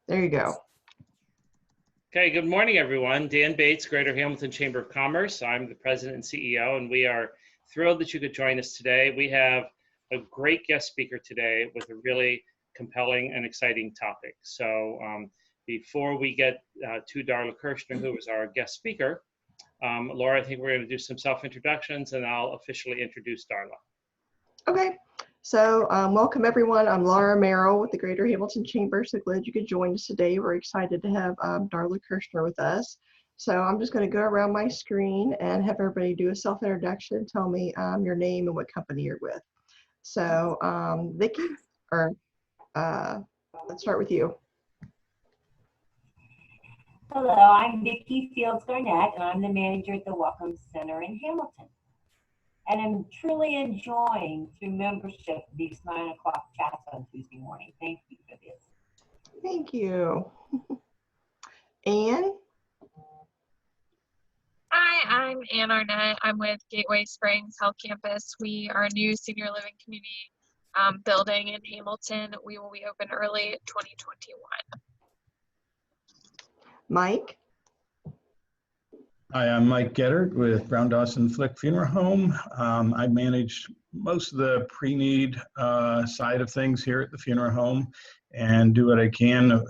There you go. Okay, good morning, everyone. Dan Bates, Greater Hamilton Chamber of Commerce. I'm the president and CEO, and we are thrilled that you could join us today. We have a great guest speaker today with a really compelling and exciting topic. So before we get to Darla Kirchner, who is our guest speaker, Laura, I think we're going to do some self-introductions, and I'll officially introduce Darla. Okay, so welcome everyone. I'm Laura Merrill with the Greater Hamilton Chamber. So glad you could join us today. We're excited to have Darla Kirchner with us. So I'm just going to go around my screen and have everybody do a self-introduction. Tell me your name and what company you're with. So Vicki, or let's start with you. Hello, I'm Vicki Fields Garnett, and I'm the manager at the Welcome Center in Hamilton. And I'm truly enjoying, through membership, these 9 o'clock chats on Tuesday morning. Thank you for this. Thank you. Anne? Hi, I'm Ann Arnett. I'm with Gateway Springs Health Campus. We are a new senior living community building in Hamilton. We will be open early 2021. Mike? Hi, I'm Mike Gettert with Brown Dawson Flick Funeral Home. I manage most of the pre-need side of things here at the funeral home and do what I can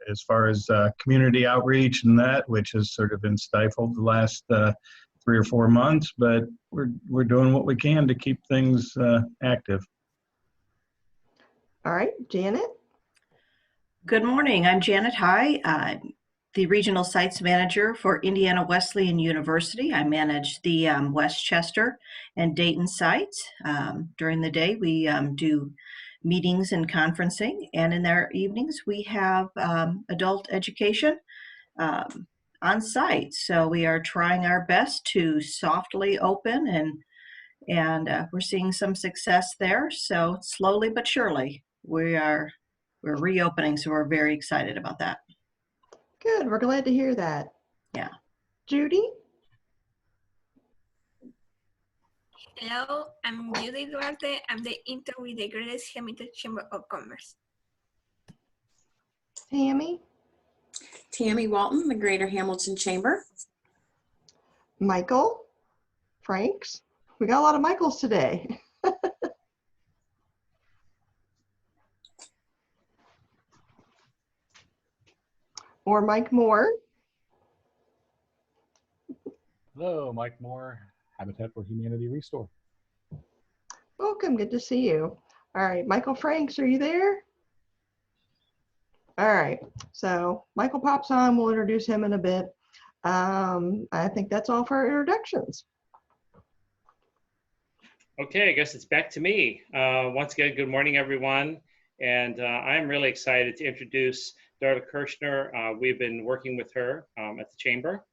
as far as community outreach and that, which has sort of been stifled the last 3 or 4 months, but we're doing what we can to keep things active. All right, Janet? Good morning, I'm Janet High. I'm the Regional Sites Manager for Indiana Wesleyan University. I manage the Westchester and Dayton sites. During the day, we do meetings and conferencing, and in their evenings, we have adult education on site. So we are trying our best to softly open, and we're seeing some success there. So slowly but surely, we're reopening, so we're very excited about that. Good, we're glad to hear that. Yeah. Judy? Hello, I'm Judy Duarte. I'm the intern with the Greater Hamilton Chamber of Commerce. Tammy? Tammy Walton, the Greater Hamilton Chamber. Michael? Franks? We got a lot of Michaels today. Or Mike Moore? Hello, Mike Moore, Habitat for Humanity Restore. Welcome, good to see you. All right, Michael Franks, are you there? All right, so Michael pops on, we'll introduce him in a bit. I think that's all for our introductions. Okay, I guess it's back to me. Once again, good morning, everyone. And I'm really excited to introduce Darla Kirchner. We've been working with her at the Chamber.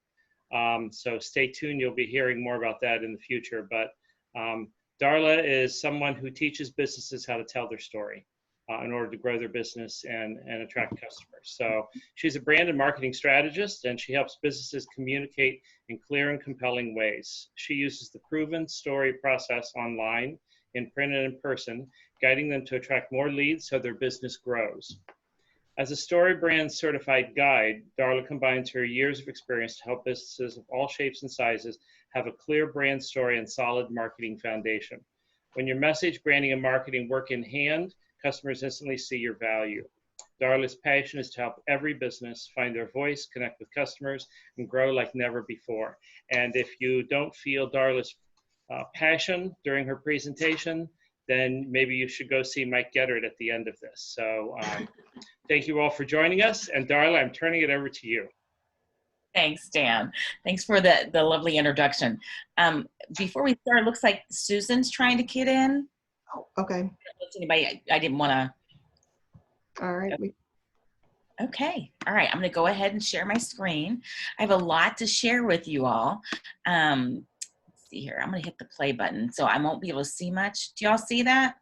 So stay tuned, you'll be hearing more about that in the future. But Darla is someone who teaches businesses how to tell their story in order to grow their business and attract customers. So she's a brand and marketing strategist, and she helps businesses communicate in clear and compelling ways. She uses the proven story process online, in print and in person, guiding them to attract more leads so their business grows. As a story brand certified guide, Darla combines her years of experience to help businesses of all shapes and sizes have a clear brand story and solid marketing foundation. When your message, branding, and marketing work in hand, customers instantly see your value. Darla's passion is to help every business find their voice, connect with customers, and grow like never before. And if you don't feel Darla's passion during her presentation, then maybe you should go see Mike Gettert at the end of this. So thank you all for joining us. And Darla, I'm turning it over to you. Thanks, Dan. Thanks for the lovely introduction. Before we start, it looks like Susan's trying to get in. Oh, okay. Anybody, I didn't want to. All right. Okay. All right. I'm going to go ahead and share my screen. I have a lot to share with you all. Let's see here. I'm going to hit the play button, so I won't be able to see much. Do y'all see that?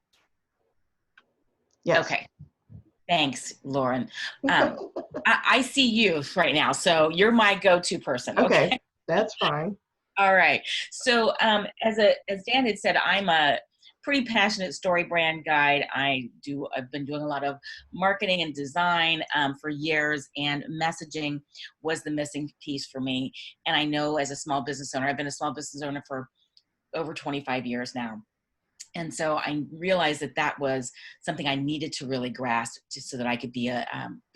Yes. Okay. Thanks, Lauren. I see you right now, so you're my go-to person. Okay, that's fine. All right. So as Dan had said, I'm a pretty passionate story brand guide. I've been doing a lot of marketing and design for years, and messaging was the missing piece for me. And I know as a small business owner, I've been a small business owner for over 25 years now. And so I realized that that was something I needed to really grasp, just so that I could be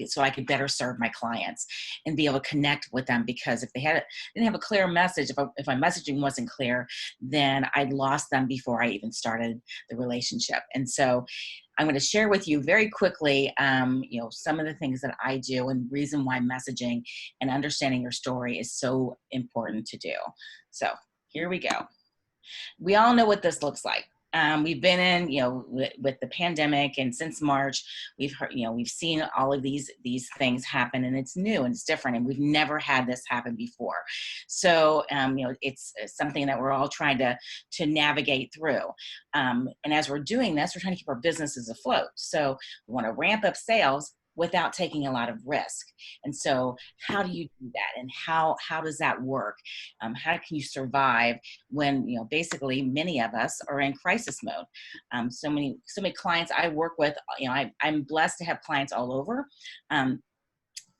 so I could better serve my clients and be able to connect with them. Because if they didn't have a clear message, if my messaging wasn't clear, then I'd lost them before I even started the relationship. And so I'm going to share with you very quickly, some of the things that I do and reason why messaging and understanding your story is so important to do. So here we go. We all know what this looks like. We've been in, with the pandemic, and since March, we've heard, we've seen all of these things happen, and it's new and it's different, and we've never had this happen before. So, it's something that we're all trying to navigate through. And as we're doing this, we're trying to keep our businesses afloat. So we want to ramp up sales without taking a lot of risk. And so how do you do that? And how does that work? How can you survive when, basically many of us are in crisis mode? So many clients I work with, I'm blessed to have clients all over. And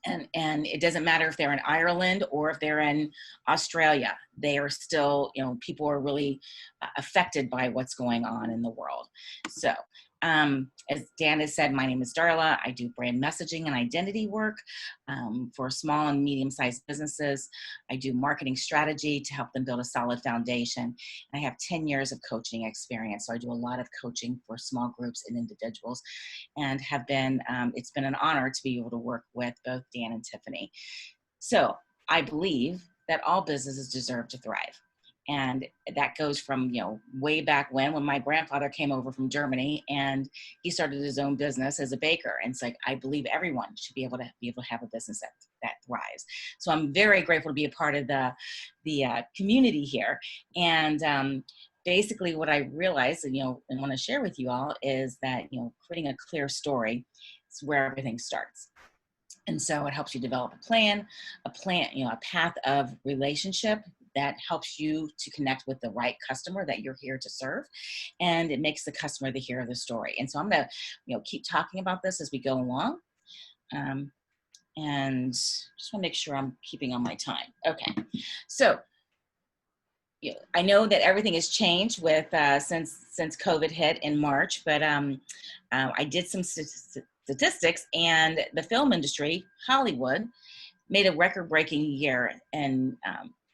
it doesn't matter if they're in Ireland or if they're in Australia, they are still, people are really affected by what's going on in the world. So, as Dan has said, my name is Darla. I do brand messaging and identity work for small and medium-sized businesses. I do marketing strategy to help them build a solid foundation. And I have 10 years of coaching experience. So I do a lot of coaching for small groups and individuals, and have been, it's been an honor to be able to work with both Dan and Tiffany. So I believe that all businesses deserve to thrive. And that goes from, way back when my grandfather came over from Germany and he started his own business as a baker. And it's like, I believe everyone should be able to have a business that thrives. So I'm very grateful to be a part of the community here. And basically what I realized, and want to share with you all, is that, creating a clear story is where everything starts. And so it helps you develop a plan, a path of relationship that helps you to connect with the right customer that you're here to serve. And it makes the customer the hero of the story. And so I'm going to, keep talking about this as we go along. And just want to make sure I'm keeping on my time. Okay. So, I know that everything has changed with since COVID hit in March, but I did some statistics, and the film industry, Hollywood, made a record-breaking year in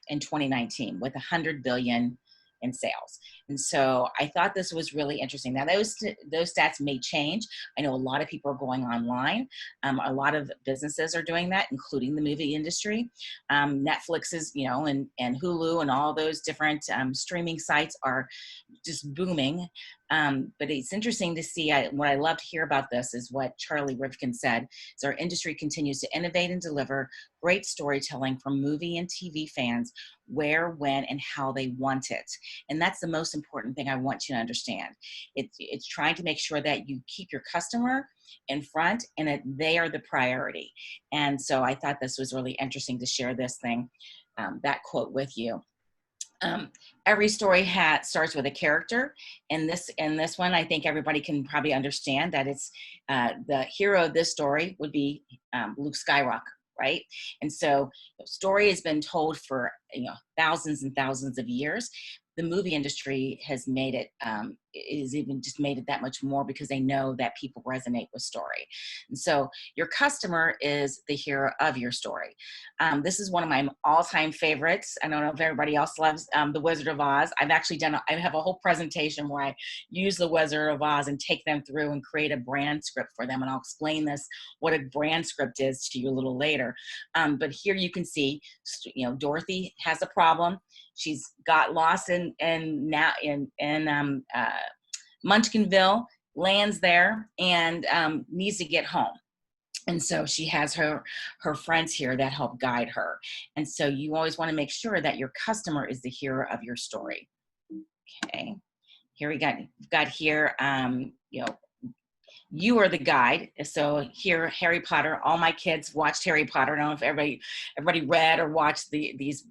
2019 with $100 billion in sales. And so I thought this was really interesting. Now those stats may change. I know a lot of people are going online. A lot of businesses are doing that, including the movie industry. Netflix is, and Hulu and all those different streaming sites are just booming. But it's interesting to see, what I love to hear about this is what Charlie Rivkin said, is our industry continues to innovate and deliver great storytelling from movie and TV fans where, when, and how they want it. And that's the most important thing I want you to understand. It's trying to make sure that you keep your customer in front and that they are the priority. And so I thought this was really interesting to share this thing, that quote with you. Every story starts with a character. In this one, I think everybody can probably understand that it's the hero of this story would be Luke Skywalker, right? And so the story has been told for thousands and thousands of years. The movie industry has made it, is even just made it that much more because they know that people resonate with story. And so your customer is the hero of your story. This is one of my all-time favorites. I don't know if everybody else loves The Wizard of Oz. I've actually I have a whole presentation where I use The Wizard of Oz and take them through and create a brand script for them. And I'll explain what a brand script is to you a little later. But here you can see, Dorothy has a problem. She's got lost in Munchkinville, lands there, and needs to get home. And so she has her friends here that help guide her. And so you always want to make sure that your customer is the hero of your story. Okay, here we've got here, you are the guide. So here, Harry Potter, all my kids watched Harry Potter. I don't know if everybody read or watched these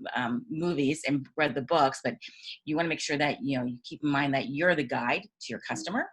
movies and read the books, but you want to make sure that, you keep in mind that you're the guide to your customer.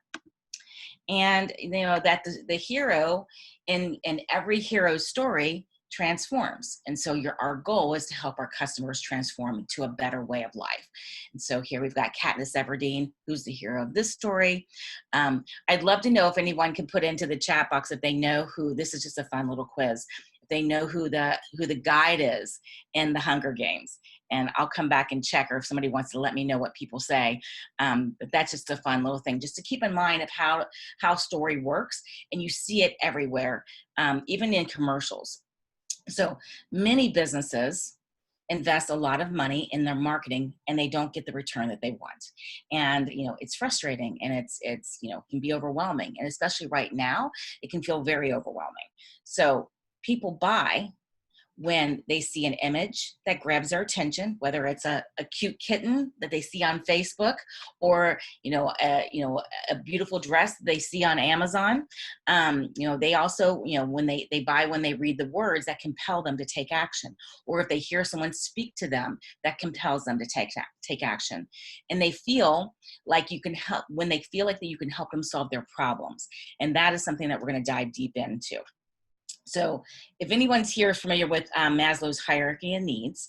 And, that the hero in every hero's story transforms. And so our goal is to help our customers transform into a better way of life. And so here we've got Katniss Everdeen, who's the hero of this story. I'd love to know if anyone can put into the chat box if they know who, this is just a fun little quiz, if they know who the guide is in the Hunger Games. And I'll come back and check, or if somebody wants to let me know what people say. But that's just a fun little thing, just to keep in mind of how story works. And you see it everywhere, even in commercials. So many businesses invest a lot of money in their marketing and they don't get the return that they want. And, it's frustrating, and it's can be overwhelming. And especially right now, it can feel very overwhelming. So people buy when they see an image that grabs their attention, whether it's a cute kitten that they see on Facebook, or a beautiful dress they see on Amazon. They also, when they buy, when they read the words that compel them to take action, or if they hear someone speak to them that compels them to take action, and they feel like you can help, when they feel like that you can help them solve their problems. And that is something that we're going to dive deep into. So if anyone's here familiar with Maslow's hierarchy of needs,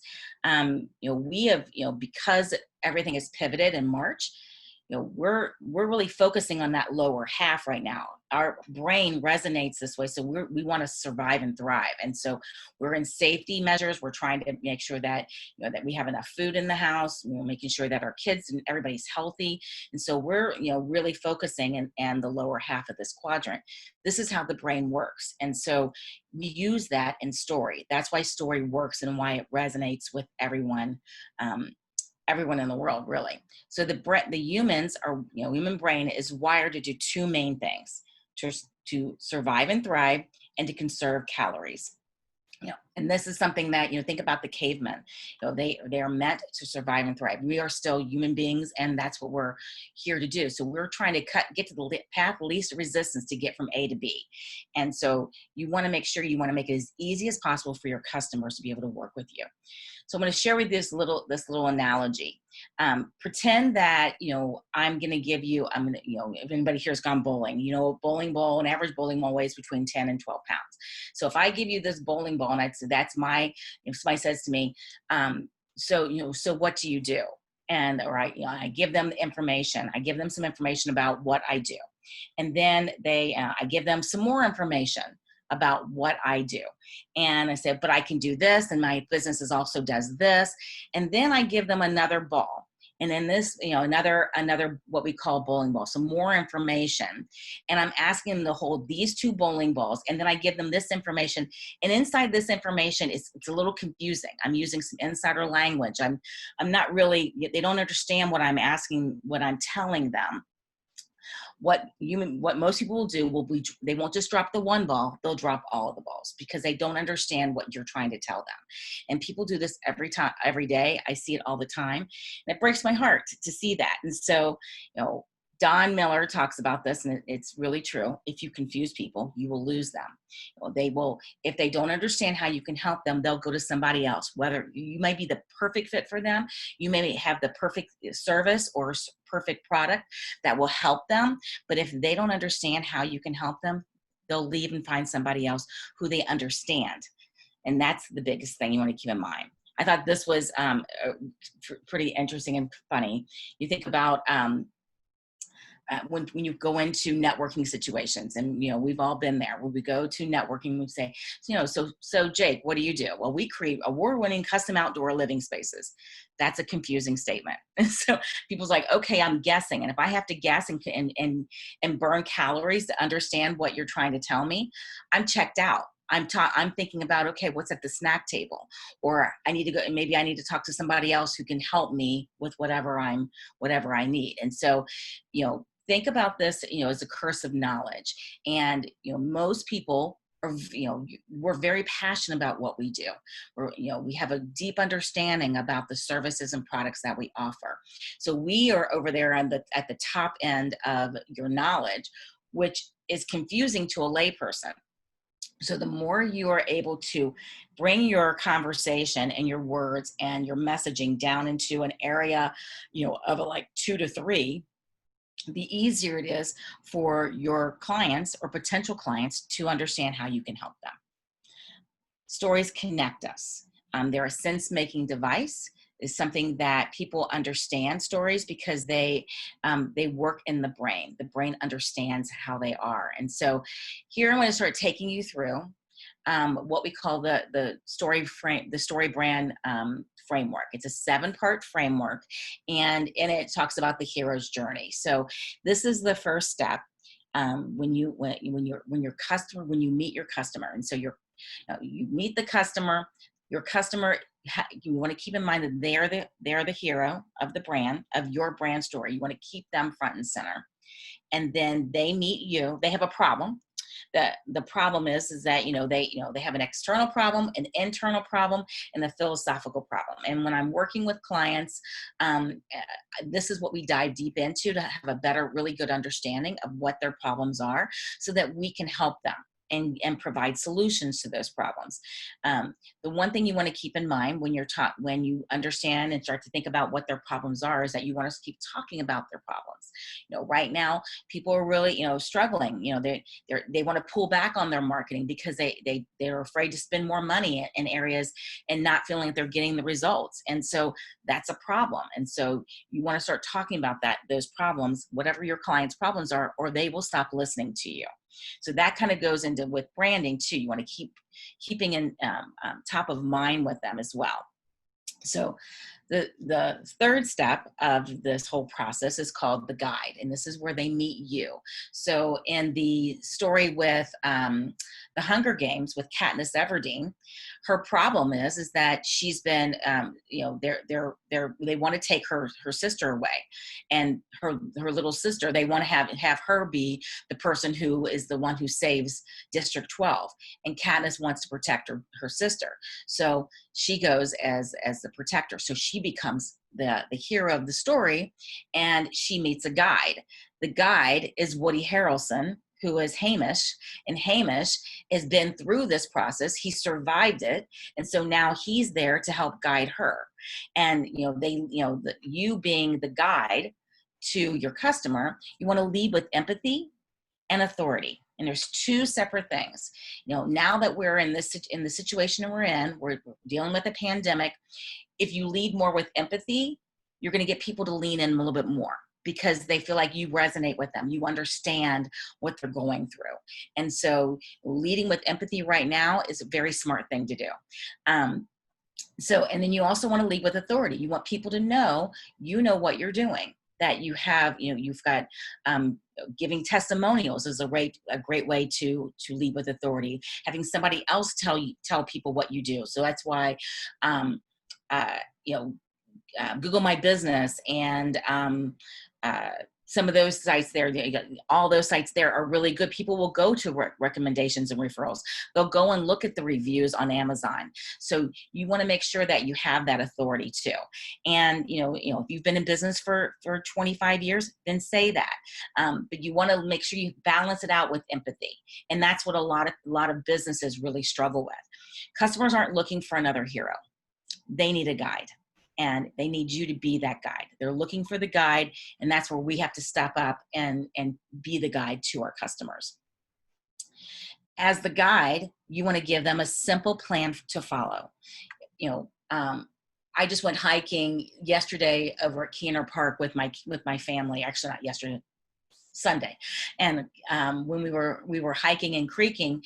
we have, because everything is pivoted in March, we're really focusing on that lower half right now. Our brain resonates this way. So we want to survive and thrive. And so we're in safety measures. We're trying to make sure that, that we have enough food in the house. We're making sure that our kids and everybody's healthy. And so we're, really focusing in the lower half of this quadrant. This is how the brain works. And so we use that in story. That's why story works and why it resonates with everyone in the world, really. So the humans are, human brain is wired to do two main things: to survive and thrive, and to conserve calories. And this is something that, think about the cavemen. They are meant to survive and thrive. We are still human beings, and that's what we're here to do. So we're trying to get to the path of least resistance to get from A to B. And so you want to make sure you want to make it as easy as possible for your customers to be able to work with you. So I'm going to share with you this little analogy. Pretend that, I'm going to give you, if anybody here has gone bowling, a bowling ball, an average bowling ball weighs between 10 and 12 pounds. So if I give you this bowling ball and I'd say, that's if somebody says to me, so what do you do? And, I give them the information. I give them some information about what I do. And then I give them some more information about what I do. And I said, but I can do this, and my business also does this. And then I give them another ball. And then this, another what we call bowling ball, some more information. And I'm asking them to hold these two bowling balls. And then I give them this information. And inside this information, it's a little confusing. I'm using some insider language. I'm not really, they don't understand what I'm asking, what I'm telling them. What most people will do they won't just drop the one ball, they'll drop all of the balls, because they don't understand what you're trying to tell them. And people do this every day. I see it all the time. And it breaks my heart to see that. And so, Don Miller talks about this, and it's really true. If you confuse people, you will lose them. They will, if they don't understand how you can help them, they'll go to somebody else. Whether you may be the perfect fit for them, you may have the perfect service or perfect product that will help them. But if they don't understand how you can help them, they'll leave and find somebody else who they understand. And that's the biggest thing you want to keep in mind. I thought this was pretty interesting and funny. You think about when you go into networking situations, and we've all been there, when we go to networking, we say, so Jake, what do you do? Well, we create award-winning custom outdoor living spaces. That's a confusing statement. And so people's like, okay, I'm guessing, and if I have to guess and burn calories to understand what you're trying to tell me, I'm checked out. I'm thinking about, okay, what's at the snack table, or maybe I need to talk to somebody else who can help me with whatever I need. And so, think about this, as a curse of knowledge. And, most people are, we're very passionate about what we do. We have a deep understanding about the services and products that we offer. So we are over there at the top end of your knowledge. which is confusing to a layperson. So the more you are able to bring your conversation and your words and your messaging down into an area, of like 2 to 3, the easier it is for your clients or potential clients to understand how you can help them. Stories connect us. They're a sense-making device. Is something that people understand stories because they work in the brain. The brain understands how they are. And so here I'm going to start taking you through what we call the story brand framework. It's a 7-part framework, and in it talks about the hero's journey. So this is the first step when you meet your customer. And so you meet the customer. Your customer, you want to keep in mind that they're the hero of the brand, of your brand story. You want to keep them front and center. And then they meet you. They have a problem. The problem is that they have an external problem, an internal problem, and a philosophical problem. And when I'm working with clients, this is what we dive deep into to have a better, really good understanding of what their problems are, so that we can help them and provide solutions to those problems. The one thing you want to keep in mind when you understand and start to think about what their problems are is that you want to keep talking about their problems. Right now people are really struggling. They want to pull back on their marketing because they're afraid to spend more money in areas and not feeling that they're getting the results. And so that's a problem. And so you want to start talking about those problems, whatever your client's problems are, or they will stop listening to you. So that kind of goes into with branding too. You want to keeping in top of mind with them as well. So the third step of this whole process is called the guide, and this is where they meet you. So in the story with the Hunger Games with Katniss Everdeen, her problem is that she's been, they want to take her sister away, and her little sister, they want to have her be the person who is the one who saves District 12, and Katniss wants to protect her sister. So she goes as the protector. So she becomes the hero of the story, and she meets a guide. The guide is Woody Harrelson, who is Hamish, and Hamish has been through this process. He survived it, and so now he's there to help guide her. And you being the guide to your customer, you want to lead with empathy and authority. And there's 2 separate things. Now that we're in the situation we're dealing with a pandemic. If you lead more with empathy, you're going to get people to lean in a little bit more because they feel like you resonate with them. You understand what they're going through. And so leading with empathy right now is a very smart thing to do. And then you also want to lead with authority. You want people to know, what you're doing, that you have, you've got giving testimonials is a great way to lead with authority. Having somebody else tell people what you do. So that's why, Google My Business and some of those sites there, all those sites there are really good. People will go to recommendations and referrals. They'll go and look at the reviews on Amazon. So you want to make sure that you have that authority too. And, if you've been in business for 25 years, then say that. But you want to make sure you balance it out with empathy. And that's what a lot of businesses really struggle with. Customers aren't looking for another hero. They need a guide. And they need you to be that guide. They're looking for the guide, and that's where we have to step up and be the guide to our customers. As the guide, you want to give them a simple plan to follow. I just went hiking yesterday over at Keener Park with my family. Actually, not yesterday, Sunday. And when we were hiking and creeking,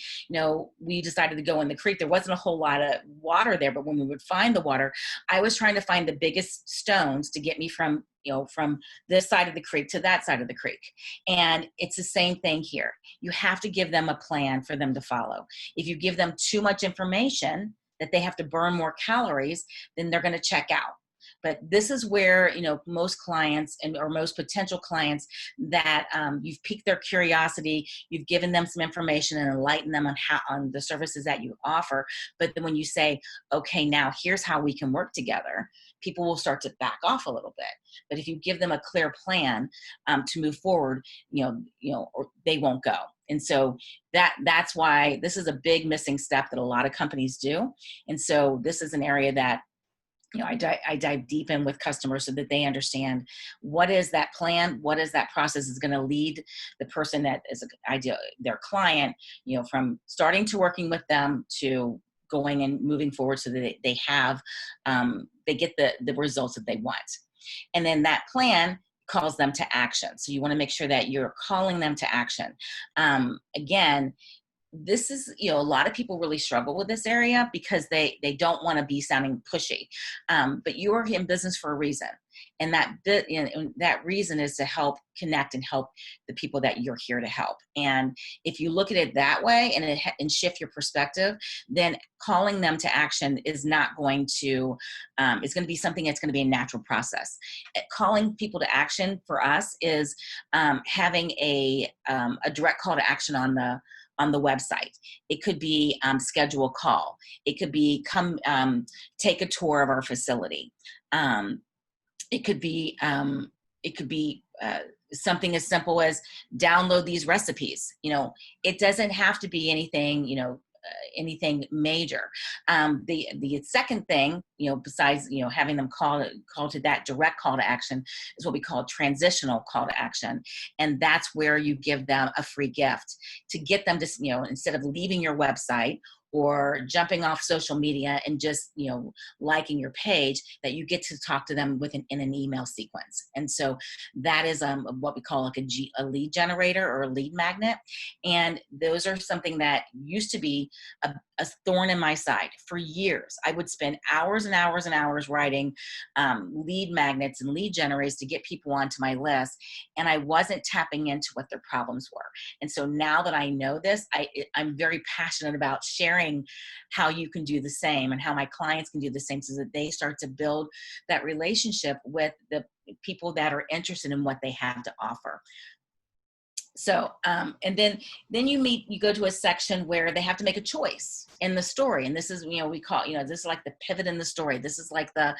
we decided to go in the creek. There wasn't a whole lot of water there, but when we would find the water, I was trying to find the biggest stones to get me from this side of the creek to that side of the creek. And it's the same thing here. You have to give them a plan for them to follow. If you give them too much information that they have to burn more calories, then they're going to check out. But this is where, you know, most clients or most potential clients that you've piqued their curiosity, you've given them some information and enlightened them on the services that you offer. But then when you say, okay, now here's how we can work together, people will start to back off a little bit. But if you give them a clear plan to move forward, or they won't go. And so that's why this is a big missing step that a lot of companies do. And so this is an area that, you know, I dive deep in with customers so that they understand what is that plan, what is that process is going to lead the person that is their client, you know, from starting to working with them to going and moving forward so that they have, they get the results that they want. And then that plan calls them to action. So you want to make sure that you're calling them to action. Again, this is, you know, a lot of people really struggle with this area because they don't want to be sounding pushy. But you are in business for a reason. And that reason is to help connect and help the people that you're here to help. And if you look at it that way and shift your perspective, then calling them to action is not going to, it's going to be something that's going to be a natural process. Calling people to action for us is having a direct call to action on the website. It could be schedule a call. It could be come take a tour of our facility. It could be something as simple as download these recipes. You know, it doesn't have to be anything, you know, anything major. The second thing, you know, besides, you know, having them call to that direct call to action is what we call transitional call to action. And that's where you give them a free gift to get them to, you know, instead of leaving your website or jumping off social media and just, you know, liking your page, that you get to talk to them in an email sequence. And so that is what we call like a lead generator or a lead magnet. And those are something that used to be a thorn in my side for years. I would spend hours and hours and hours writing lead magnets and lead generators to get people onto my list. And I wasn't tapping into what their problems were. And so now that I know this, I'm very passionate about sharing how you can do the same and how my clients can do the same so that they start to build that relationship with the people that are interested in what they have to offer. So, and then you go to a section where they have to make a choice in the story. And this is, you know, we call, you know, this is like the pivot in the story. This is like the,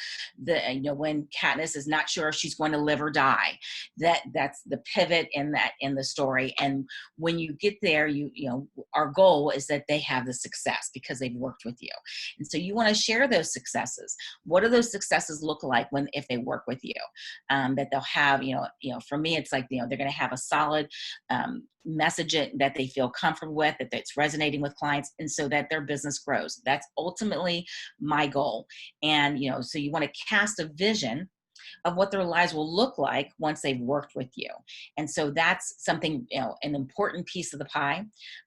you know, when Katniss is not sure if she's going to live or die, that's the pivot in the story. And when you get there, you know, our goal is that they have the success because they've worked with you. And so you want to share those successes. What do those successes look like if they work with you? That they'll have, you know, for me, it's like, you know, they're going to have a solid message that they feel comfortable with, that it's resonating with clients, and so that their business grows. That's ultimately my goal. And, you know, so you want to cast a vision of what their lives will look like once they've worked with you. And so that's something, you know, an important piece of the pie.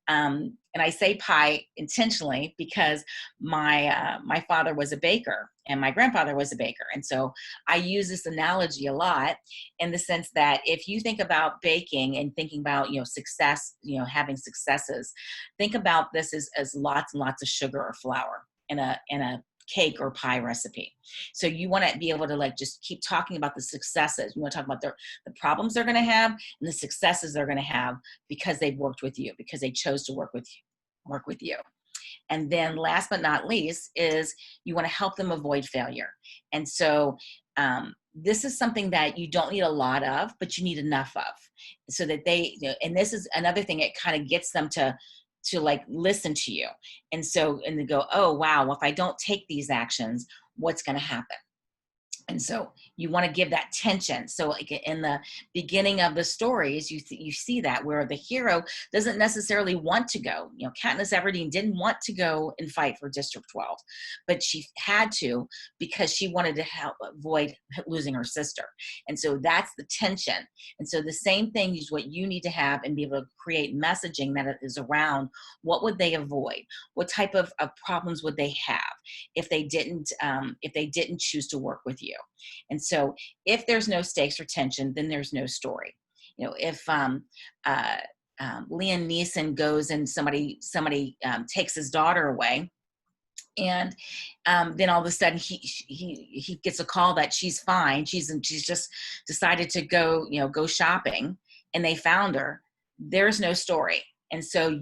And I say pie intentionally because my father was a baker and my grandfather was a baker. And so I use this analogy a lot in the sense that if you think about baking and thinking about, you know, success, you know, having successes, think about this as lots and lots of sugar or flour in a cake or pie recipe. So you want to be able to like just keep talking about the successes. You want to talk about the problems they're going to have and the successes they're going to have because they've worked with you, because they chose to work with you. And then last but not least is you want to help them avoid failure. And so this is something that you don't need a lot of, but you need enough of so that they, you know, and this is another thing, it kind of gets them to like listen to you. And they go, oh, wow, well, if I don't take these actions, what's going to happen? And so you want to give that tension. So like in the beginning of the stories, you see that where the hero doesn't necessarily want to go. You know, Katniss Everdeen didn't want to go and fight for District 12, but she had to because she wanted to help avoid losing her sister. And so that's the tension. And so the same thing is what you need to have and be able to create messaging that is around what would they avoid? What type of problems would they have if they didn't choose to work with you? And so if there's no stakes or tension, then there's no story. You know, if Liam Neeson goes and somebody takes his daughter away, And then all of a sudden he gets a call that she's fine. She's just decided to go, go shopping, and they found her. There's no story. And so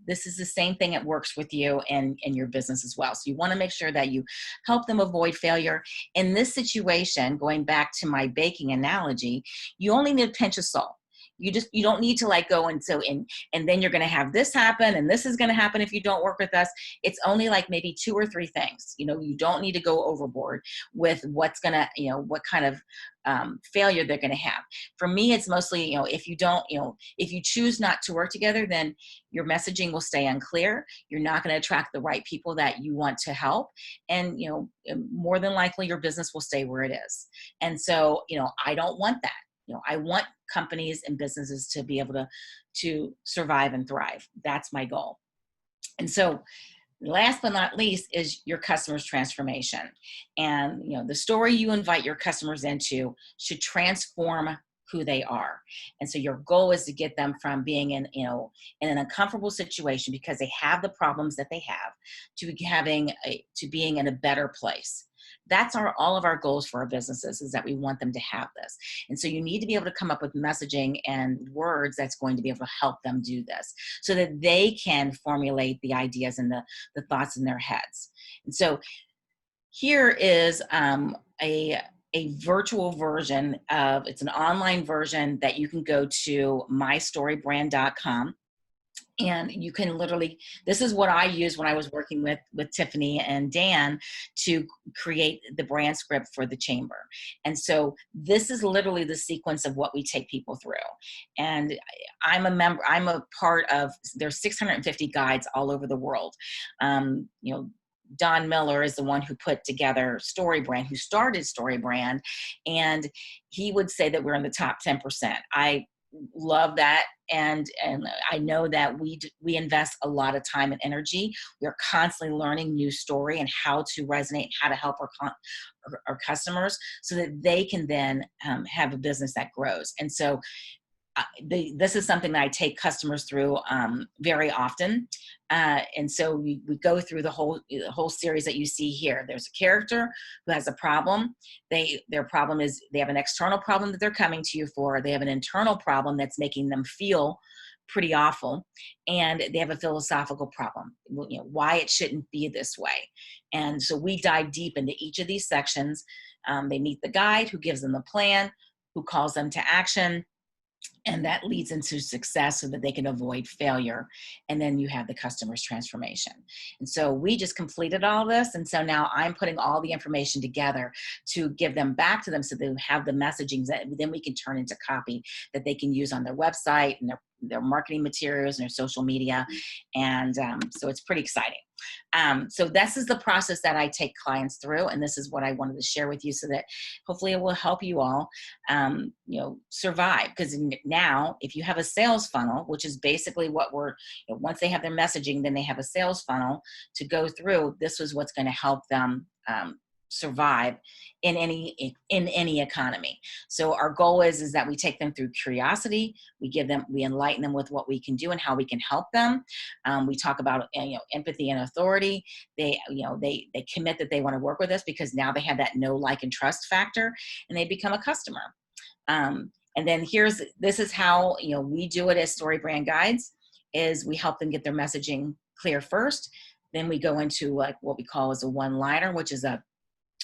this is the same thing that works with you and your business as well. So you want to make sure that you help them avoid failure. In this situation, going back to my baking analogy, you only need a pinch of salt. You don't need to go and then you're going to have this happen and this is going to happen if you don't work with us. It's only maybe 2 or 3 things. You don't need to go overboard with what's going to, what kind of failure they're going to have. For me, it's mostly, if you choose not to work together, then your messaging will stay unclear. You're not going to attract the right people that you want to help. And, more than likely your business will stay where it is. And so, I don't want that. I want companies and businesses to be able to survive and thrive. That's my goal. And so last but not least is your customer's transformation. And, the story you invite your customers into should transform who they are. And so your goal is to get them from being in an uncomfortable situation because they have the problems that they have to being in a better place. That's all of our goals for our businesses, is that we want them to have this. And so you need to be able to come up with messaging and words that's going to be able to help them do this so that they can formulate the ideas and the thoughts in their heads. And so here is a virtual version it's an online version that you can go to mystorybrand.com. And you can literally, this is what I used when I was working with Tiffany and Dan to create the brand script for the chamber. And so this is literally the sequence of what we take people through. And I'm a part of, there's 650 guides all over the world. Don Miller is the one who put together StoryBrand, who started StoryBrand. And he would say that we're in the top 10%. I love that. And I know that we invest a lot of time and energy. We're constantly learning new story and how to resonate, how to help our customers so that they can then have a business that grows. And so this is something that I take customers through very often. And so we go through the whole series that you see here. There's a character who has a problem. Their problem is they have an external problem that they're coming to you for. They have an internal problem that's making them feel pretty awful. And they have a philosophical problem, why it shouldn't be this way. And so we dive deep into each of these sections. They meet the guide who gives them the plan, who calls them to action. And that leads into success so that they can avoid failure. And then you have the customer's transformation. And so we just completed all this. And so now I'm putting all the information together to give them back to them so they have the messaging that then we can turn into copy that they can use on their website and their marketing materials and their social media. And so it's pretty exciting. So this is the process that I take clients through, and this is what I wanted to share with you so that hopefully it will help you all, survive. Because now, if you have a sales funnel, which is basically what once they have their messaging, then they have a sales funnel to go through. This is what's going to help them survive in any economy. So our goal is that we take them through curiosity. We enlighten them with what we can do and how we can help them. We talk about empathy and authority. They commit that they want to work with us because now they have that know, like, and trust factor, and they become a customer. And then this is how we do it as StoryBrand guides. Is we help them get their messaging clear first. Then we go into what we call as a one-liner, which is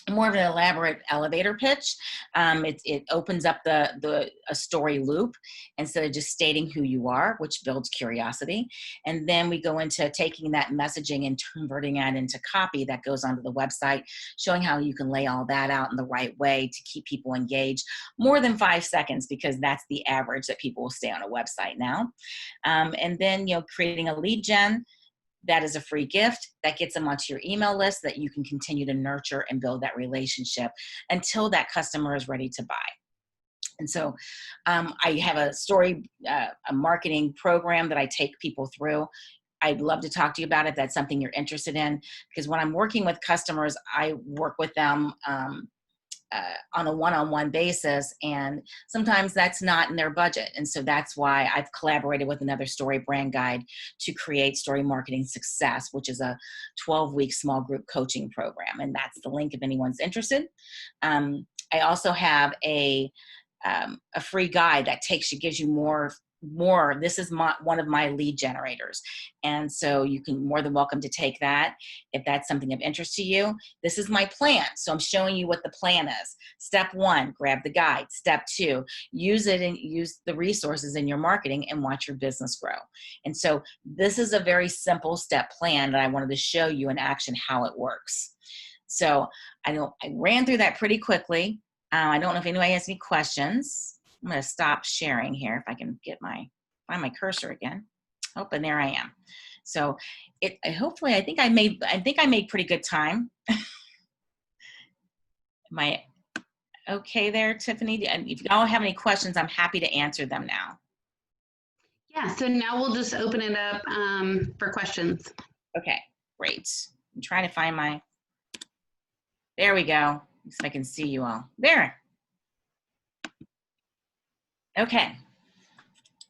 more of an elaborate elevator pitch. It opens up a story loop instead of just stating who you are, which builds curiosity. And then we go into taking that messaging and converting it into copy that goes onto the website, showing how you can lay all that out in the right way to keep people engaged more than 5 seconds, because that's the average that people will stay on a website now. And then, creating a lead gen. That is a free gift that gets them onto your email list that you can continue to nurture and build that relationship until that customer is ready to buy. And so I have a marketing program that I take people through. I'd love to talk to you about it if that's something you're interested in, because when I'm working with customers, I work with them on a one-on-one basis, and sometimes that's not in their budget. And so that's why I've collaborated with another Story Brand Guide to create Story Marketing Success, which is a 12-week small group coaching program. And that's the link if anyone's interested. I also have a free guide that gives you more. This is one of my lead generators. And so you can more than welcome to take that if that's something of interest to you. This is my plan. So I'm showing you what the plan is. Step 1, grab the guide. Step 2, use it and use the resources in your marketing and watch your business grow. And so this is a very simple step plan that I wanted to show you in action how it works. So I ran through that pretty quickly. I don't know if anybody has any questions. I'm going to stop sharing here if I can find my cursor again. Oh, and there I am. So hopefully I think I made pretty good time. Am I okay there, Tiffany? And if y'all have any questions, I'm happy to answer them now. Yeah, so now we'll just open it up for questions. Okay, great. I'm trying to find there we go. So I can see you all. There. Okay,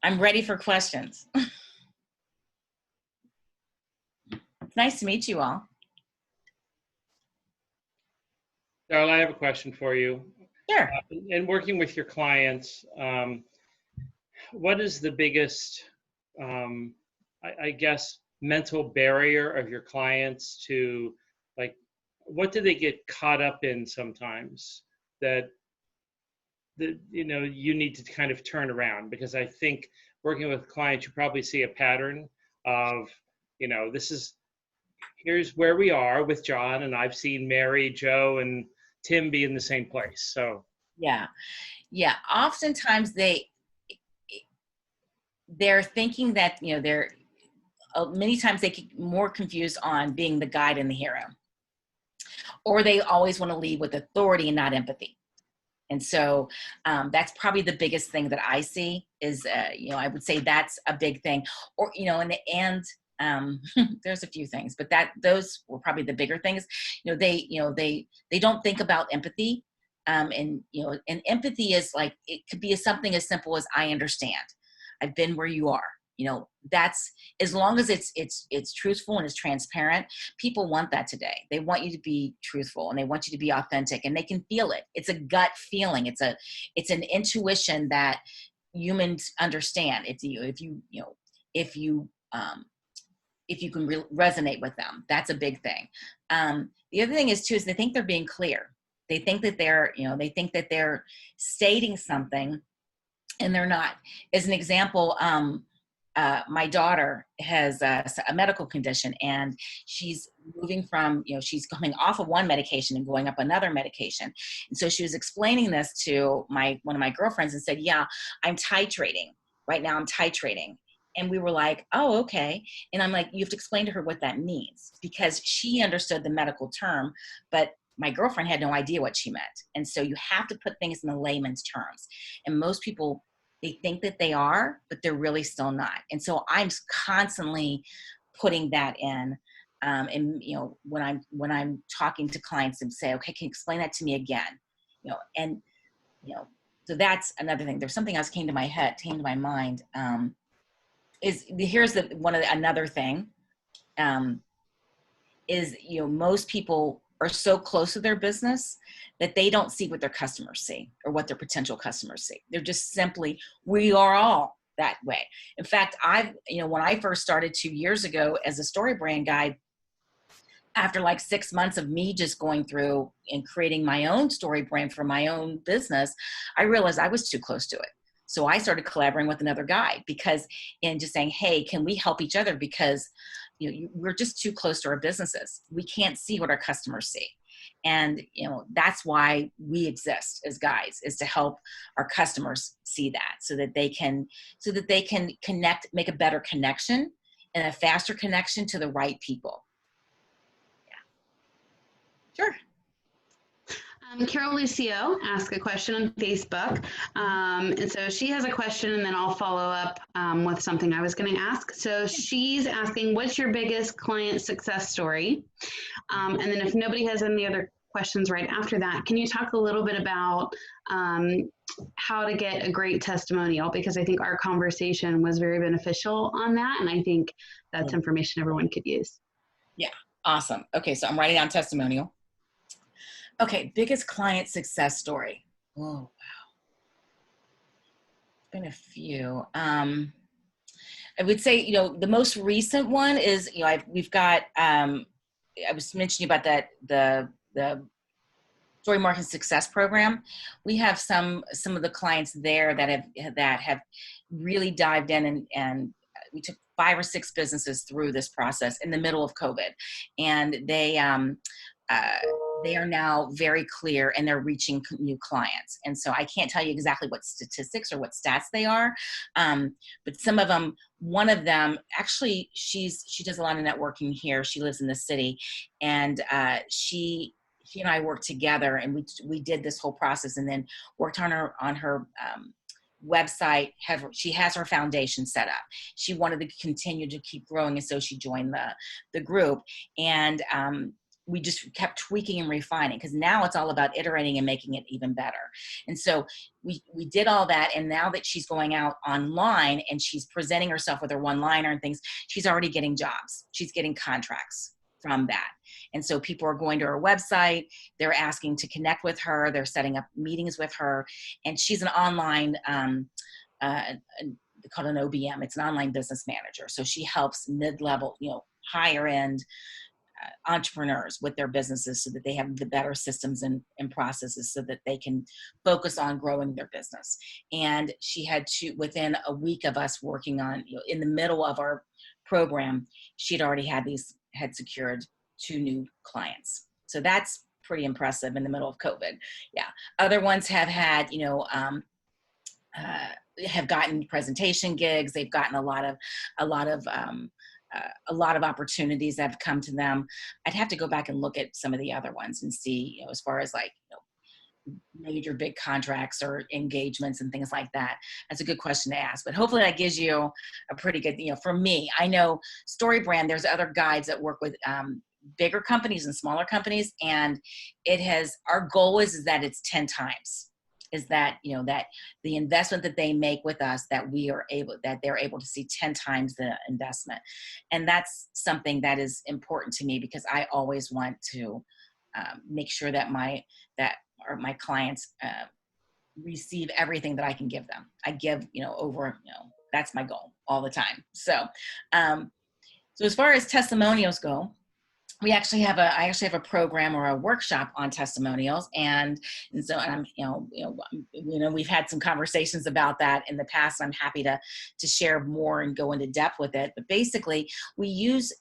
I'm ready for questions. It's nice to meet you all. Darla, I have a question for you. Sure. In working with your clients, what is the biggest, I guess, mental barrier of your clients to, like, what do they get caught up in sometimes that you need to kind of turn around? Because I think working with clients, you probably see a pattern of, here's where we are with John, and I've seen Mary, Joe, and Tim be in the same place. So yeah. Oftentimes they're thinking that they're many times they get more confused on being the guide and the hero, or they always want to lead with authority and not empathy. And so that's probably the biggest thing that I see is, I would say that's a big thing. Or, in the end, there's a few things, but those were probably the bigger things. They don't think about empathy. And empathy is like, it could be something as simple as, I understand. I've been where you are. That's, as long as it's truthful and it's transparent, people want that today. They want you to be truthful and they want you to be authentic, and they can feel it. It's a gut feeling. It's an intuition that humans understand. If you can resonate with them, that's a big thing. The other thing is too, is they think they're being clear. They think that they're stating something and they're not. As an example, my daughter has a medical condition, and she's moving from, she's coming off of one medication and going up another medication. And so she was explaining this to one of my girlfriends and said, yeah, I'm titrating. Right now I'm titrating. And we were like, oh, okay. And I'm like, you have to explain to her what that means, because she understood the medical term, but my girlfriend had no idea what she meant. And so you have to put things in the layman's terms. And most people, they think that they are, but they're really still not. And so I'm constantly putting that in. And when I'm talking to clients and say, okay, can you explain that to me again? So that's another thing. There's something else came to my mind. Here's another thing. Is most people are so close to their business that they don't see what their customers see or what their potential customers see. They're just simply, we are all that way. In fact, when I first started 2 years ago as a story brand guide, after like 6 months of me just going through and creating my own story brand for my own business, I realized I was too close to it. So I started collaborating with another guy and just saying, hey, can we help each other? Because we're just too close to our businesses. We can't see what our customers see. And that's why we exist as guides, is to help our customers see that, so that they can connect, make a better connection and a faster connection to the right people. Yeah. Sure. Carol Lucio asked a question on Facebook. And so she has a question, and then I'll follow up with something I was going to ask. So she's asking, what's your biggest client success story? And then if nobody has any other questions right after that. Can you talk a little bit about how to get a great testimonial? Because I think our conversation was very beneficial on that, and I think that's information everyone could use. Yeah, awesome. Okay, so I'm writing down testimonial. Okay, biggest client success story. Oh, wow. Been a few. I would say, the most recent one is, we've got, I was mentioning about that, the Story Marketing Success Program. We have some of the clients there that have really dived in, and we took 5 or 6 businesses through this process in the middle of COVID, and they are now very clear and they're reaching new clients. And so I can't tell you exactly what statistics or what stats they are, but some of them, one of them, actually, she does a lot of networking here. She lives in the city, and she and I worked together, and we did this whole process, and then worked on her website. She has her foundation set up. She wanted to continue to keep growing, and so she joined the group, and we just kept tweaking and refining, because now it's all about iterating and making it even better. And so we did all that, and now that she's going out online and she's presenting herself with her one-liner and things, she's already getting jobs. She's getting contracts from that. And so people are going to her website, they're asking to connect with her, they're setting up meetings with her, and she's an online, called an OBM. It's an online business manager. So she helps mid-level, higher end entrepreneurs with their businesses, so that they have the better systems and processes, so that they can focus on growing their business. And she had within a week of us working on, in the middle of our program, she'd already had secured 2 new clients. So that's pretty impressive in the middle of COVID. Yeah. Other ones have had, have gotten presentation gigs. They've gotten a lot of opportunities that have come to them. I'd have to go back and look at some of the other ones and see, as far as major big contracts or engagements and things like that. That's a good question to ask, but hopefully that gives you a pretty good, for me, I know StoryBrand, there's other guides that work with bigger companies and smaller companies. And our goal is that it's 10 times. Is that, that the investment that they make with us, that they're able to see 10 times the investment. And that's something that is important to me, because I always want to make sure that my clients receive everything that I can give them. I give, that's my goal all the time. So, so as far as testimonials go, I actually have a program or a workshop on testimonials, and so I'm we've had some conversations about that in the past. I'm happy to share more and go into depth with it. But basically, we use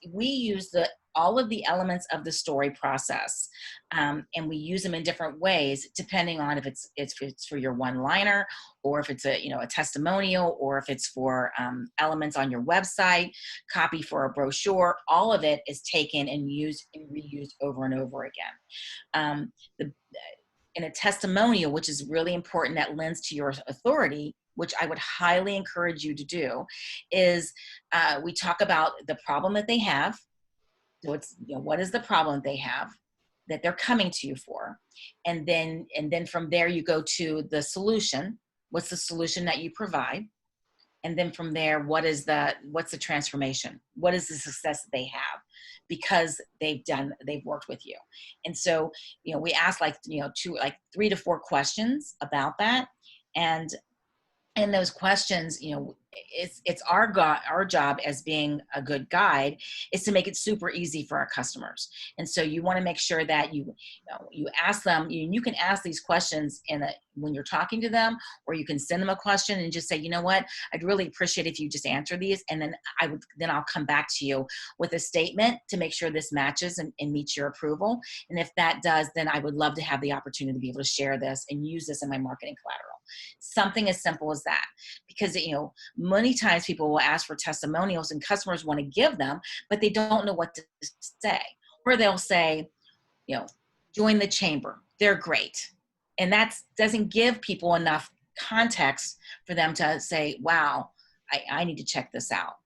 all of the elements of the story process, and we use them in different ways depending on if it's for your one-liner, or if it's a testimonial, or if it's for elements on your website, copy for a brochure. All of it is taken and used and reused over and over again. In a testimonial, which is really important, that lends to your authority, which I would highly encourage you to do, is we talk about the problem that they have. So it's, what is the problem they have that they're coming to you for? And then from there, you go to the solution. What's the solution that you provide? And then from there, what's the transformation? What is the success that they have because they've worked with you? And so, we ask 3 to 4 questions about that. And in those questions, it's our job as being a good guide is to make it super easy for our customers. And so you want to make sure that you ask them, you can ask these questions when you're talking to them, or you can send them a question and just say, what, I'd really appreciate if you just answer these. And then I'll come back to you with a statement to make sure this matches and meets your approval. And if that does, then I would love to have the opportunity to be able to share this and use this in my marketing collateral. Something as simple as that, because many times people will ask for testimonials and customers want to give them, but they don't know what to say. Or they'll say, join the chamber. They're great. And that doesn't give people enough context for them to say, wow, I need to check this out.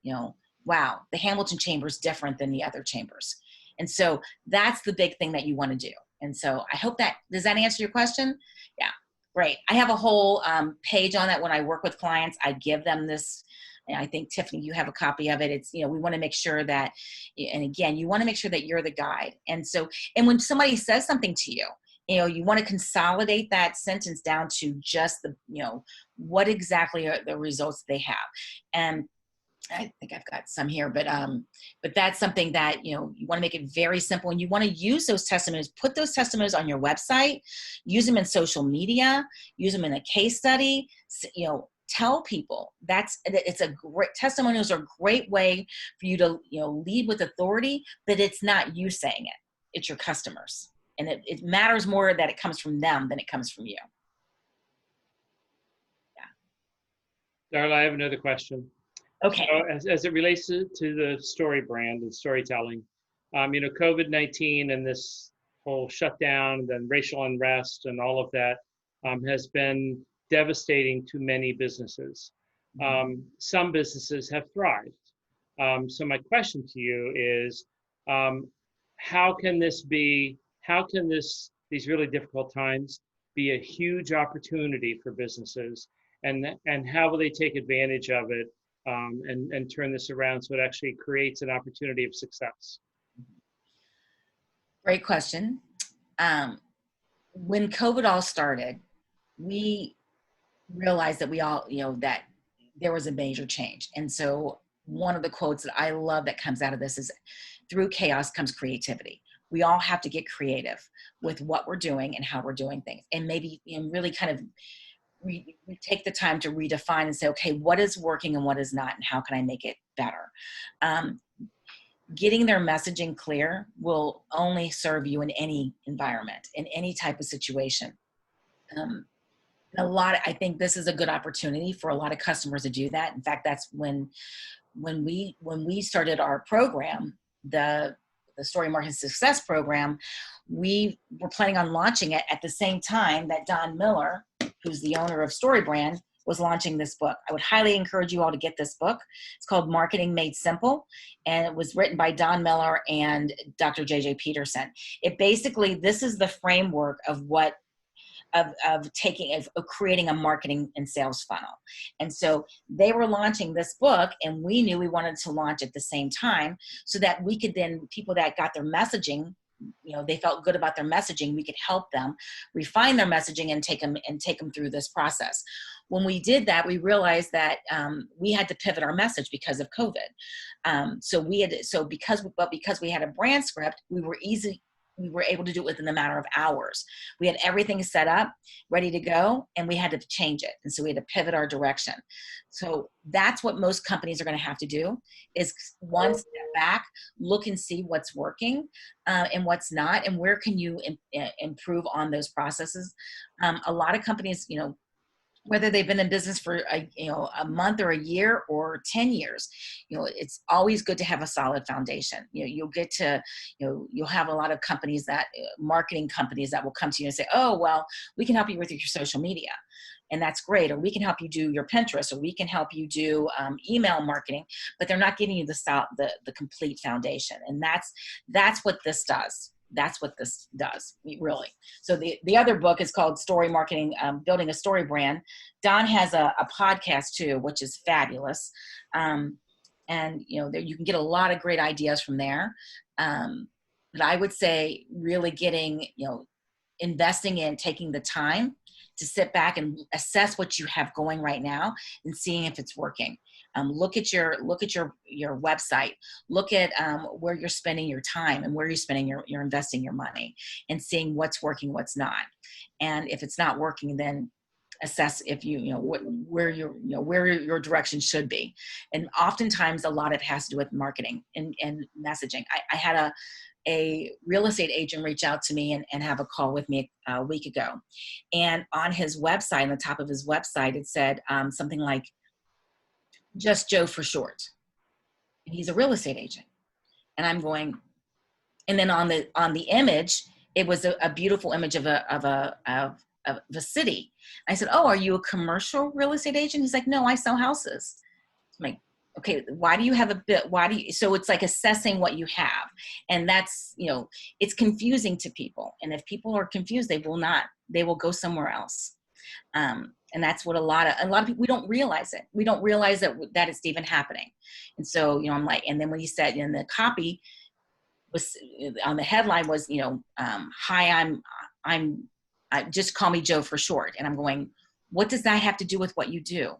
Wow, the Hamilton Chamber is different than the other chambers. And so that's the big thing that you want to do. And so I hope does that answer your question? Yeah, great. I have a whole page on that. When I work with clients, I give them this, and I think Tiffany, you have a copy of it. It's, we want to make sure that, and again, you want to make sure that you're the guide. And so, and when somebody says something to you, you want to consolidate that sentence down to just the, what exactly are the results they have. And I think I've got some here, but that's something that, you want to make it very simple, and you want to use those testimonies, put those testimonies on your website, use them in social media, use them in a case study, tell people testimonials are a great way for you to, lead with authority, but it's not you saying it, it's your customers. And it matters more that it comes from them than it comes from you. Yeah. Darla, I have another question. Okay. So as it relates to the story brand and storytelling, COVID-19 and this whole shutdown and then racial unrest and all of that has been devastating to many businesses. Some businesses have thrived. So my question to you is, how can these really difficult times be a huge opportunity for businesses, and how will they take advantage of it and turn this around so it actually creates an opportunity of success? Great question. When COVID all started, we realized that we all, that there was a major change. And so one of the quotes that I love that comes out of this is, through chaos comes creativity. We all have to get creative with what we're doing and how we're doing things. And maybe really kind of we take the time to redefine and say, okay, what is working and what is not, and how can I make it better? Getting their messaging clear will only serve you in any environment, in any type of situation. I think this is a good opportunity for a lot of customers to do that. In fact, that's when we started our program, the Story Marketing Success Program, we were planning on launching it at the same time that Don Miller, who's the owner of Story Brand, was launching this book. I would highly encourage you all to get this book. It's called Marketing Made Simple, and it was written by Don Miller and Dr. J.J. Peterson. This is the framework of creating a marketing and sales funnel. And so they were launching this book, and we knew we wanted to launch at the same time so that we could then, people that got their messaging, they felt good about their messaging, we could help them refine their messaging and take them through this process. When we did that, we realized that we had to pivot our message because of COVID. Because we had a brand script, we were able to do it within a matter of hours. We had everything set up, ready to go, and we had to change it. And so we had to pivot our direction. So that's what most companies are going to have to do, is one step back, look and see what's working and what's not, and where can you improve on those processes. A lot of companies, whether they've been in business for a month or a year or 10 years, it's always good to have a solid foundation. You'll have a lot of companies marketing companies that will come to you and say, oh, well, we can help you with your social media. And that's great. Or we can help you do your Pinterest, or we can help you do email marketing, but they're not giving you the complete foundation. And that's what this does. That's what this does, really. So the other book is called Story Marketing, Building a Story Brand. Don has a podcast too, which is fabulous. And you can get a lot of great ideas from there. But I would say really getting, investing in taking the time to sit back and assess what you have going right now and seeing if it's working. Look at your website. Look at where you're spending your time and where you're spending you're investing your money, and seeing what's working, what's not. And if it's not working, then assess if where your direction should be. And oftentimes a lot of it has to do with marketing and messaging. I had a real estate agent reach out to me and have a call with me a week ago. And on his website, on the top of his website, it said something like, just Joe for short. And he's a real estate agent. And I'm going, and then on the image, it was a beautiful image of a city. I said, oh, are you a commercial real estate agent? He's like, no, I sell houses. I'm like, okay, why do you have a bit? Why do you, so it's like assessing what you have. And that's, you know, it's confusing to people. And if people are confused, they will go somewhere else. And that's what a lot of people, we don't realize it. We don't realize that it's even happening. And so, you know, I'm like, and then when he said in the copy was on the headline was, you know, hi, I just call me Joe for short. And I'm going, what does that have to do with what you do?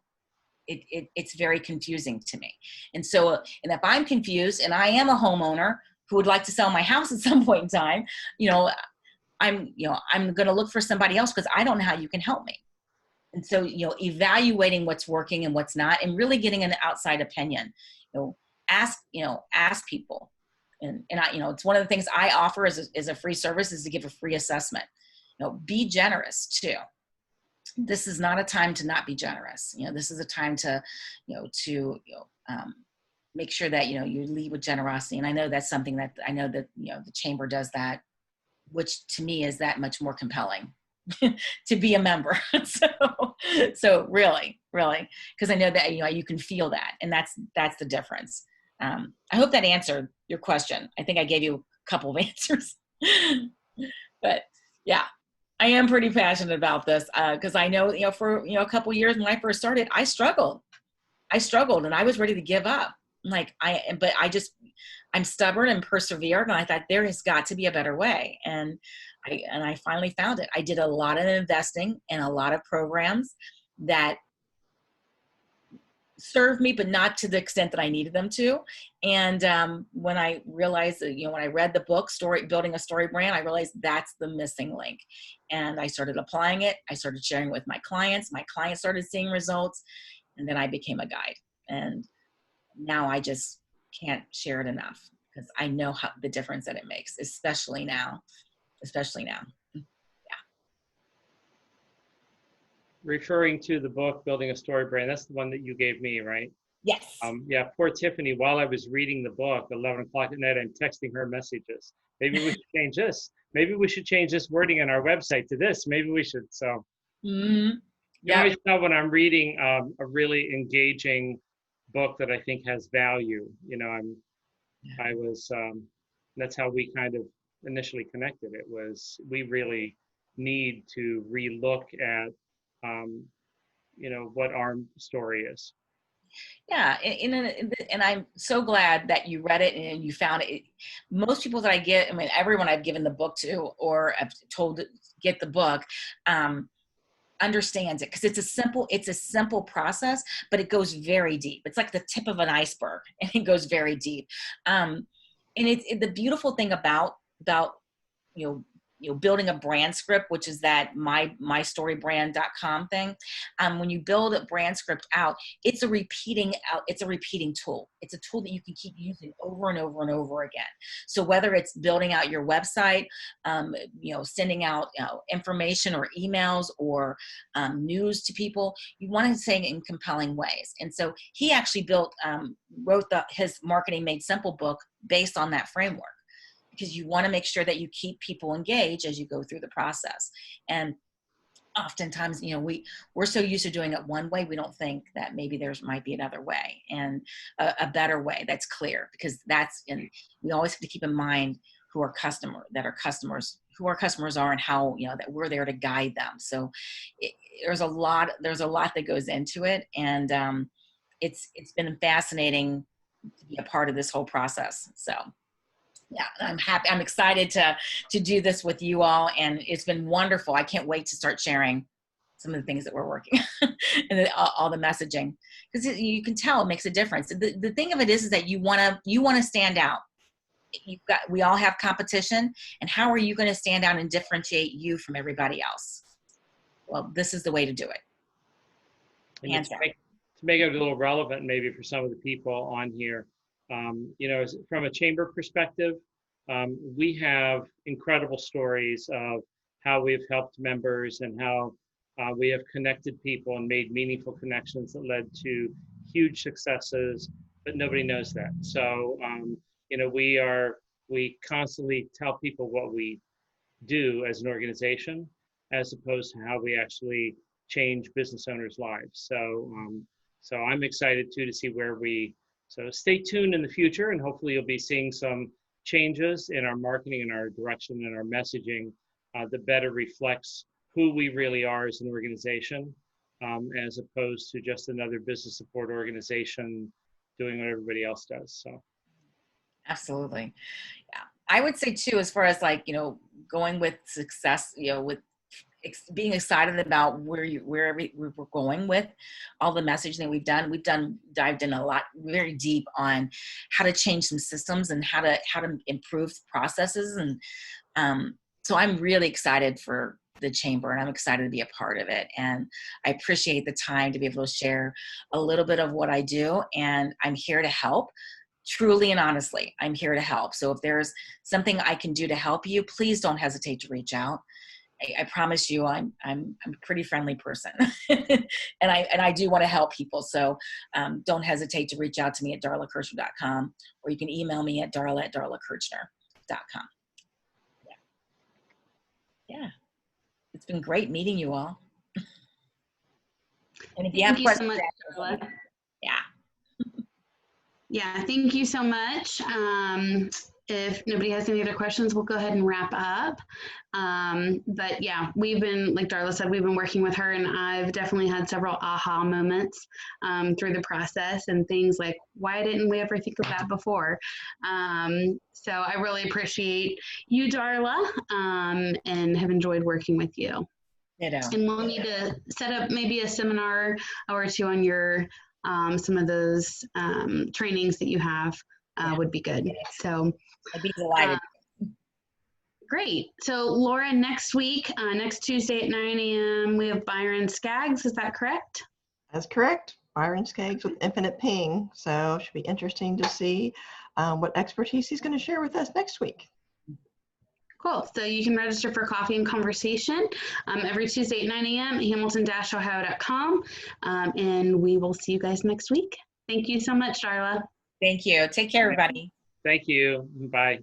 It's very confusing to me. And so, and if I'm confused and I am a homeowner who would like to sell my house at some point in time, you know, I'm going to look for somebody else because I don't know how you can help me. And so, you know, evaluating what's working and what's not, and really getting an outside opinion, ask people. And I, you know, it's one of the things I offer as a free service is to give a free assessment. You know, be generous too. This is not a time to not be generous. You know, this is a time to, make sure that, you know, you lead with generosity. And I know that's something that I know that, you know, the chamber does that, which to me is that much more compelling to be a member. so really, because I know that, you know, you can feel that, and that's the difference. I hope that answered your question. I think I gave you a couple of answers, but yeah, I am pretty passionate about this because I know, you know, for, you know, a couple of years when I first started, I struggled and I was ready to give up. I'm stubborn and persevered, and I thought there has got to be a better way. And I finally found it. I did a lot of investing in a lot of programs that served me, but not to the extent that I needed them to. And when I realized that, you know, when I read the book, Building a Story Brand, I realized that's the missing link. And I started applying it. I started sharing with my clients. My clients started seeing results. And then I became a guide. And now I just can't share it enough because I know the difference that it makes, especially now. Yeah. Referring to the book, Building a Story Brand, that's the one that you gave me, right? Yes. Yeah, poor Tiffany, while I was reading the book, 11 o'clock at night, I'm texting her messages. Maybe we should change this. Maybe we should change this wording on our website to this. Maybe we should. So you always know when I'm reading a really engaging book that I think has value. You know, that's how we kind of initially connected. It was, we really need to relook at, you know, what our story is. Yeah, and I'm so glad that you read it and you found it. Most people that I get, I mean, everyone I've given the book to or I've told to get the book, understands it because it's a simple process, but it goes very deep. It's like the tip of an iceberg, and it goes very deep. And the beautiful thing about building a brand script, which is that mystorybrand.com thing. When you build a brand script out, it's a repeating tool. It's a tool that you can keep using over and over and over again. So whether it's building out your website, sending out information or emails or news to people, you want to say it in compelling ways. And so he actually wrote his Marketing Made Simple book based on that framework, because you want to make sure that you keep people engaged as you go through the process. And oftentimes, we're so used to doing it one way, we don't think that maybe might be another way, and a better way that's clear, because and we always have to keep in mind who our customers are, and how, that we're there to guide them. So there's a lot that goes into it. And it's been fascinating to be a part of this whole process. So yeah, I'm happy. I'm excited to do this with you all, and it's been wonderful. I can't wait to start sharing some of the things that we're working and all the messaging, because you can tell it makes a difference. The thing of it is that you want to stand out. We all have competition, and how are you going to stand out and differentiate you from everybody else? Well, this is the way to do it. And to make it a little relevant, maybe for some of the people on here. From a chamber perspective, we have incredible stories of how we've helped members and how we have connected people and made meaningful connections that led to huge successes, but nobody knows that. So, we constantly tell people what we do as an organization, as opposed to how we actually change business owners' lives. So I'm excited too to see where we So stay tuned in the future, and hopefully you'll be seeing some changes in our marketing and our direction and our messaging that better reflects who we really are as an organization, as opposed to just another business support organization doing what everybody else does. So. Absolutely. Yeah. I would say too, as far as like, going with success, with being excited about where we're going with all the messaging that we've dived in a lot, very deep on how to change some systems and how to improve processes. And so I'm really excited for the chamber, and I'm excited to be a part of it. And I appreciate the time to be able to share a little bit of what I do, and I'm here to help. Truly and honestly, I'm here to help. So if there's something I can do to help you, please don't hesitate to reach out. I promise you, I'm a pretty friendly person, and I do want to help people. So don't hesitate to reach out to me at darlakirchner.com, or you can email me at darla@darlakirchner.com. Yeah, it's been great meeting you all. And if you have questions, so much, Darla. Yeah. Yeah, thank you so much. If nobody has any other questions, we'll go ahead and wrap up. But yeah, we've been, like Darla said, we've been working with her, and I've definitely had several aha moments through the process, and things like, why didn't we ever think of that before? So I really appreciate you, Darla, and have enjoyed working with you. And we'll need to set up maybe a seminar or two on your some of those trainings that you have would be good. So I'd be delighted. Great. So Laura, next week, next Tuesday at 9 a.m., we have Byron Skaggs. Is that correct? That's correct. Byron Skaggs with Infinite Ping. So it should be interesting to see what expertise he's going to share with us next week. Cool. So you can register for coffee and conversation every Tuesday at 9 a.m. at hamilton-ohio.com. And we will see you guys next week. Thank you so much, Darla. Thank you. Take care, everybody. Thank you. Bye.